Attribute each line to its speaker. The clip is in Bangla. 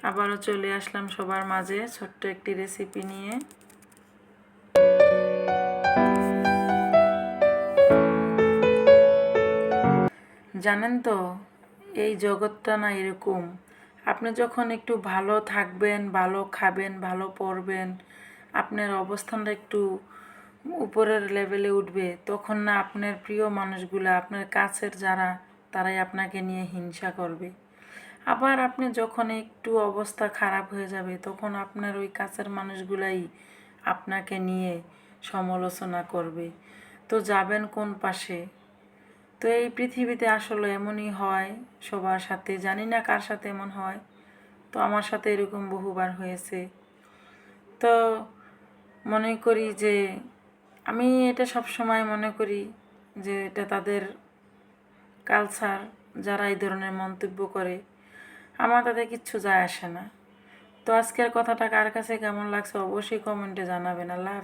Speaker 1: আবারও চলে আসলাম সবার মাঝে ছোট্ট একটি রেসিপি নিয়ে। জানেন তো, এই জগৎটা না এরকম, আপনি যখন একটু ভালো থাকবেন, ভালো খাবেন, ভালো পড়বেন, আপনার অবস্থানটা একটু উপরের লেভেলে উঠবে, তখন না আপনার প্রিয় মানুষগুলো, আপনার কাছের যারা, তারাই আপনাকে নিয়ে হিংসা করবে। আবার আপনি যখন একটু অবস্থা খারাপ হয়ে যাবে, তখন আপনার ওই কাছের মানুষগুলাই আপনাকে নিয়ে সমালোচনা করবে। তো যাবেন কোন পাশে? তো এই পৃথিবীতে আসলে এমনই হয় সবার সাথে, জানি না কার সাথে এমন হয়। তো আমার সাথে এরকম বহুবার হয়েছে। তো মনে করি যে আমি এটা সব সময় মনে করি যে এটা তাদের কালচার, যারা এই ধরনের মন্তব্য করে, আমার তাতে কিচ্ছু যায় আসে না। তো আজকের কথাটা কার কাছে কেমন লাগছে অবশ্যই কমেন্টে জানাবেন। আল্লাহ হাফেজ।